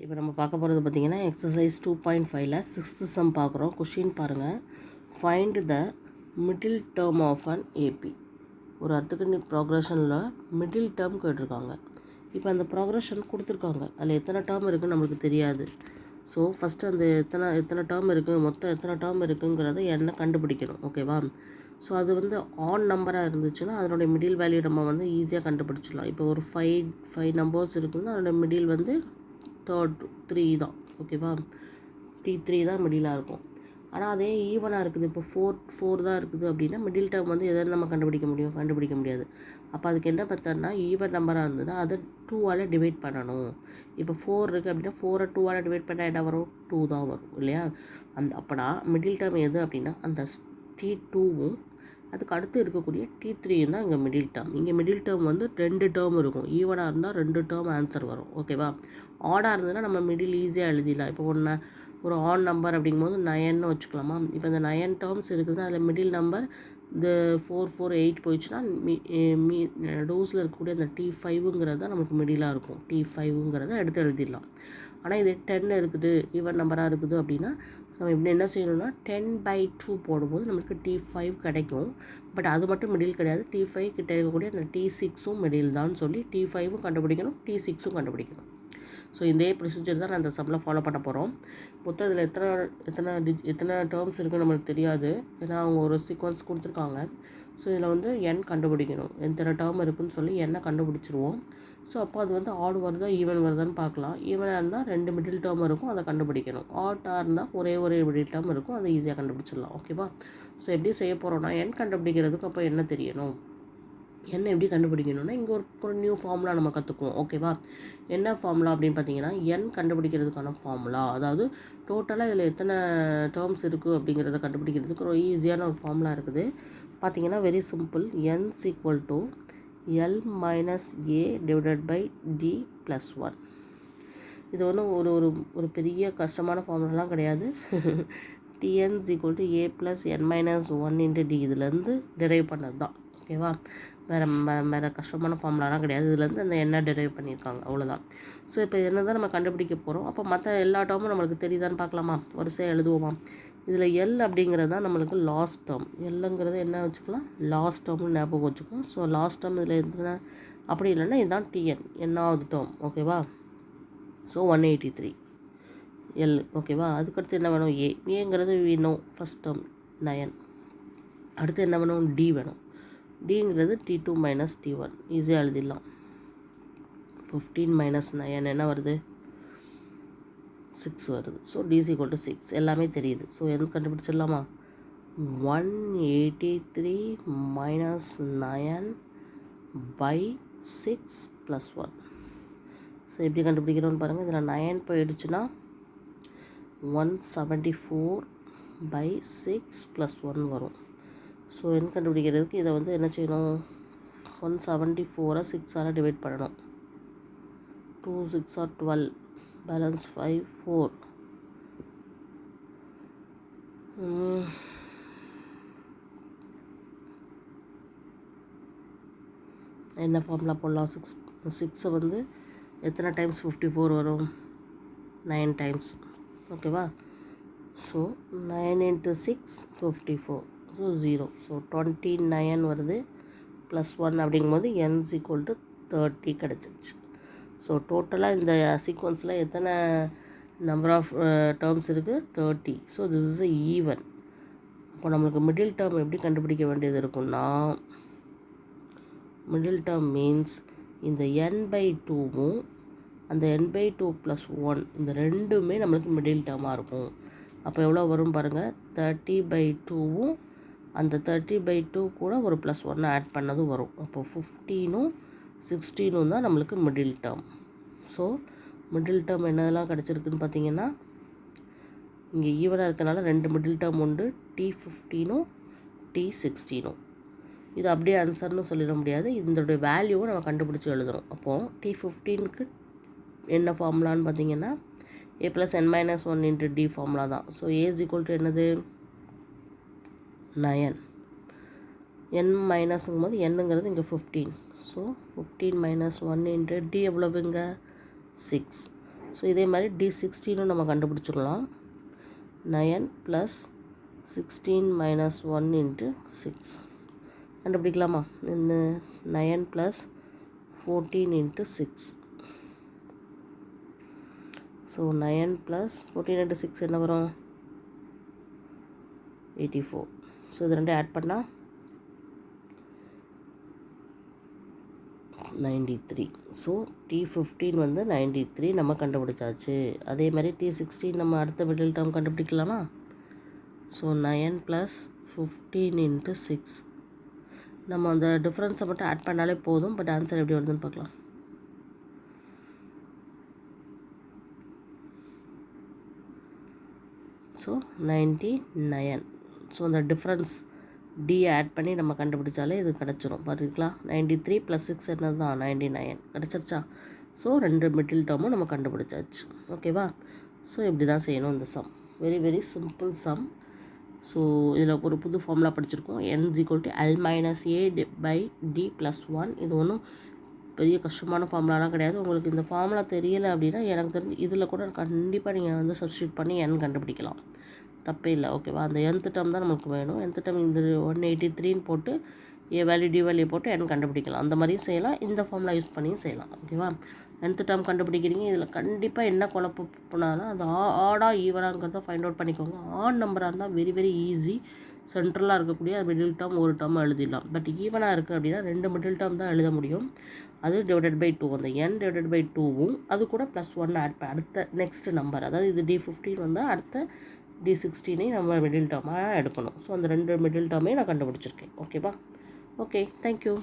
இப்போ நம்ம பார்க்க போகிறது பார்த்திங்கன்னா எக்ஸசைஸ் 2.5ல் 6th சம் பார்க்குறோம். கொஷின் பாருங்கள். Find the middle term of an AP. ஒரு அர்த்தகணித ப்ராக்ரஷனில் மிடில் டேர்ம் கேட்டிருக்காங்க. இப்போ அந்த ப்ராக்ரஷன் கொடுத்துருக்காங்க. அதில் எத்தனை டேர்ம் இருக்குதுன்னு நம்மளுக்கு தெரியாது. ஸோ ஃபஸ்ட்டு அந்த எத்தனை டேர்ம் இருக்குது, மொத்தம் எத்தனை டேர்ம் இருக்குங்கிறத என்ன கண்டுபிடிக்கணும். ஓகேவா? ஸோ அது ஆன் நம்பராக இருந்துச்சுன்னா அதனுடைய மிடில் வேல்யூ நம்ம ஈஸியாக கண்டுபிடிச்சிடலாம். இப்போ ஒரு ஃபைவ் நம்பர்ஸ் இருக்குதுன்னா அதோட மிடில் தேர்ட் 3 தான். ஓகேவா? T3 தான் மிடிலாக இருக்கும். ஆனால் அதே ஈவனாக இருக்குது. இப்போ ஃபோர் தான் இருக்குது அப்படின்னா மிடில் டேர்ம் எதை நம்ம கண்டுபிடிக்க முடியாது. அப்போ அதுக்கு என்ன பார்த்தோன்னா ஈவன் நம்பராக இருந்ததுன்னா அதை 2ஆல் டிவைட் பண்ணணும். இப்போ 4 இருக்குது அப்படின்னா 4ஐ 2ஆல் டிவைட் பண்ணால் என்ன வரும்? 2 தான் வரும் இல்லையா? அப்போனா மிடில் டேர்ம் எது அப்படின்னா அந்த T2வும் அதுக்கு அடுத்து இருக்கக்கூடிய T3 தான் இங்கே மிடில் டேர்ம். இங்கே மிடில் டேர்ம் 2 டேர்ம் இருக்கும். ஈவனாக இருந்தால் 2 டேர்ம் ஆன்சர் வரும். ஓகேவா? ஆடாக இருந்ததுன்னா நம்ம மிடில் ஈஸியாக எழுதிடலாம். இப்போ ஒரு ஆட் நம்பர் அப்படிங்கும்போது 9ன்னு வச்சுக்கலாமா? இப்போ இந்த 9 டேர்ம்ஸ் இருக்குதுன்னா அதில் மிடில் நம்பர் இந்த 4 4 8 போயிடுச்சுன்னா டோஸில் இருக்கக்கூடிய அந்த T5ங்கிறது தான் நமக்கு மிடிலாக இருக்கும். T5ங்கிறத எடுத்து எழுதிடலாம். ஆனால் இது 10 இருக்குது, ஈவன் நம்பராக இருக்குது அப்படின்னா நம்ம இப்படி என்ன செய்யணும்னா 10/2 போடும்போது நமக்கு T5 கிடைக்கும். பட் அது மட்டும் மிடில் கிடையாது. T5 கிட்ட இருக்கக்கூடிய அந்த T6ம் மிடில் தான் சொல்லி T5ம் கண்டுபிடிக்கணும், T6ம் கண்டுபிடிக்கணும். ஸோ இதே ப்ரொசீஜர் தான் நான் இந்த சம்மில் ஃபாலோ பண்ண போகிறோம். மொத்தம் இதில் எத்தனை டேர்ம்ஸ் இருக்குன்னு நம்மளுக்கு தெரியாது. ஏன்னா அவங்க ஒரு சீக்வன்ஸ் கொடுத்துருக்காங்க. ஸோ இதில் n கண்டுபிடிக்கணும். எத்தனை டேர்ம் இருக்குதுன்னு சொல்லி n கண்டுபிடிச்சிருவோம். ஸோ அப்போ அது ஆட் வருதா ஈவன் வருதான்னு பார்க்கலாம். ஈவனாக இருந்தால் 2 மிடில் டேர்ம் இருக்கும், அதை கண்டுபிடிக்கணும். ஆட்டாக இருந்தால் ஒரே மிடில் டேர்ம் இருக்கும், அதை ஈஸியாக கண்டுபிடிச்சிடலாம். ஓகேவா? ஸோ எப்படி செய்ய போகிறோன்னா n கண்டுபிடிக்கிறதுக்கு அப்போ என்ன தெரியணும், என்ன எப்படி கண்டுபிடிக்கணும்னா இங்கே ஒரு நியூ ஃபார்முலா நம்ம கற்றுக்குவோம். ஓகேவா? என்ன ஃபார்முலா அப்படின்னு பார்த்தீங்கன்னா n கண்டுபிடிக்கிறதுக்கான ஃபார்முலா. அதாவது டோட்டலாக இதில் எத்தனை டேர்ம்ஸ் இருக்குது அப்படிங்கிறத கண்டுபிடிக்கிறதுக்கு ஒரு ஈஸியான ஒரு ஃபார்முலா இருக்குது. பார்த்தீங்கன்னா very simple. n = L - A / D + 1. இது ஒரு பெரிய கஷ்டமான ஃபார்முலாலாம் கிடையாது. Tn = A + n - 1 × D இதுலேருந்து டெரைவ் பண்ணது தான். ஓகேவா? வேறு கஷ்டமான ஃபார்முலாலாம் கிடையாது. இதுலேருந்து அந்த என்ன டெரைவ் பண்ணியிருக்காங்க, அவ்வளோதான். ஸோ இப்போ என்ன தான் நம்ம கண்டுபிடிக்க போகிறோம். அப்போ மற்ற எல்லா டேர்மும் நம்மளுக்கு தெரியுதான்னு பார்க்கலாமா? வரிசையாக எழுதுவோமா? இதில் L அப்படிங்கிறது தான் நம்மளுக்கு லாஸ்ட் டேர்ம். Lங்கிறது என்ன வச்சுக்கலாம், லாஸ்ட் டேர்ம்னு ஞாபகம் வச்சுக்கோம். ஸோ லாஸ்ட் டேர்ம் இதில் எத்தனை அப்படி இல்லைன்னா இதுதான் Tn, என்னாவது டேர்ம். ஓகேவா? So 183 L. ஓகேவா? அதுக்கடுத்து என்ன வேணும்? ஏங்கிறது வேணும். First term 9. அடுத்து என்ன வேணும்? D வேணும். Dங்கிறது T2 - T1. ஈஸியாக எழுதிடலாம். 15 - 9 என்ன வருது? 6 வருது. So D = 6. எல்லாமே தெரியுது. ஸோ எந்த கண்டுபிடிச்சிடலாமா? 183 - 9/6 + 1. ஸோ எப்படி கண்டுபிடிக்கிறோன்னு பாருங்கள். இதில் 9 போயிடுச்சுன்னா 174/6 + 1 வரும். ஸோ என்ன கண்டுபிடிக்கிறதுக்கு இதை என்ன செய்யணும்? 174 6ஆல் டிவைட் பண்ணணும். 2 6 12, பேலன்ஸ் 5 4. என்ன ஃபார்முலா போடலாம்? 6 எத்தனை டைம்ஸ் 54 வரும்? 9 டைம்ஸ். ஓகேவா? ஸோ 9 × 6 54. ஸோ 0. ஸோ 29 வருது +1 அப்படிங்கும்போது n = 30 கிடச்சிருச்சு. ஸோ டோட்டலாக இந்த சீக்வன்ஸில் எத்தனை நம்பர் ஆஃப் டேர்ம்ஸ் இருக்குது? 30. So this is a even. அப்போ நம்மளுக்கு மிடில் டேர்ம் எப்படி கண்டுபிடிக்க வேண்டியது இருக்குன்னா, மிடில் டேர்ம் மீன்ஸ் இந்த n/2வும் அந்த n/2 + 1 இந்த ரெண்டுமே நம்மளுக்கு மிடில் டேர்மாக இருக்கும். அப்போ எவ்வளோ வரும் பாருங்கள். 30/2வும் அந்த 30/2 கூட ஒரு +1 ஆட் பண்ணதும் வரும். அப்போ 15ம் 16ம் தான் நம்மளுக்கு middle term. So middle term என்னதெல்லாம் கிடச்சிருக்குன்னு பார்த்தீங்கன்னா, இங்கே ஈவனாக இருக்கனால 2 மிடில் டேர்ம் உண்டு. T15ம் T16ம். இது அப்படியே ஆன்சர்னு சொல்லிட முடியாது. இதோடைய வேல்யூவை நம்ம கண்டுபிடிச்சி எழுதணும். அப்போது T15க்கு என்ன ஃபார்முலான்னு பார்த்தீங்கன்னா A + n - 1 × D ஃபார்முலா தான். ஸோ A = என்னது? 9. n மைனஸுங்கும்போது என்னங்கிறது இங்கே 15. So 15 - 1 × D எவ்வளவுங்க? 6. ஸோ இதே மாதிரி D16 நம்ம கண்டுபிடிச்சிடலாம். 9 + 16 - 1 × 6 கண்டுபிடிக்கலாமா? இந்த 9 + 14 × 6. ஸோ 9 + 14 × 6 என்ன வரும்? 84. ஸோ இது ரெண்டும் ஆட் பண்ணால் 93. ஸோ T15 வந்து 93 நம்ம கண்டுபிடிச்சாச்சு. அதே மாதிரி T16 நம்ம அடுத்த மிடில் டேர்ம் கண்டுபிடிக்கலாமா? ஸோ 9 + 15 × 6. நம்ம அந்த டிஃப்ரென்ஸை மட்டும் ஆட் பண்ணாலே போதும். பட் ஆன்சர் எப்படி வருதுன்னு பார்க்கலாம். ஸோ 99. ஸோ அந்த டிஃப்ரென்ஸ் D ஆட் பண்ணி நம்ம கண்டுபிடிச்சாலே இது கிடச்சிரும். பார்த்துக்கலாம். 93 + 6 என்னது தான் 99 கிடச்சிருச்சா? ஸோ 2 மிடில் டேர்மும் நம்ம கண்டுபிடிச்சாச்சு. ஓகேவா? ஸோ இப்படி தான் செய்யணும் இந்த sum. Very very simple sum. So இதில் ஒரு புது ஃபார்முலா படிச்சிருக்கோம். n = L - A/D + 1. இது ஒன்றும் பெரிய கஷ்டமான ஃபார்முலாலாம் கிடையாது. உங்களுக்கு இந்த ஃபார்முலா தெரியலை அப்படின்னா எனக்கு தெரிஞ்சு இதில் கூட கண்டிப்பாக நீங்கள் வந்து சப்ஸ்டியூட் பண்ணி n கண்டுபிடிக்கலாம். தப்பே இல்லை. ஓகேவா? அந்த nth டேர்ம் தான் நமக்கு வேணும். nth டேர்ம் இந்த 183ன்னு போட்டு A வேல்யூ D வேல்யூ போட்டு n கண்டுபிடிக்கலாம். அந்த மாதிரியும் செய்யலாம். இந்த ஃபார்முலா யூஸ் பண்ணியும் செய்யலாம். ஓகேவா? nth டேர்ம் கண்டுபிடிக்கிறீங்க. இதில் கண்டிப்பாக என்ன குழப்பம்னாலும் அது ஆடா ஈவனாங்கிறத ஃபைண்ட் அவுட் பண்ணிக்கோங்க. ஆட் நம்பராக இருந்தால் வெரி வெரி ஈஸி. சென்ட்ரலாக இருக்கக்கூடிய மிடில் டேர்ம் ஒரு டேர்ம் எழுதிடலாம். பட் ஈவனாக இருக்குது அப்படின்னா 2 மிடில் டேர்ம் தான் எழுத முடியும். அது /2. அந்த n/2வும் அது கூட +1 ஆட் அடுத்த நெக்ஸ்ட் நம்பர், அதாவது இது D15 வந்தால் அடுத்த D16 நம்ம மிடில் டேர்மாக எடுக்கணும். ஸோ அந்த 2 மிடில் டேர்மே நான் கண்டுபிடிச்சிருக்கேன். ஓகேவா? Okay, thank you.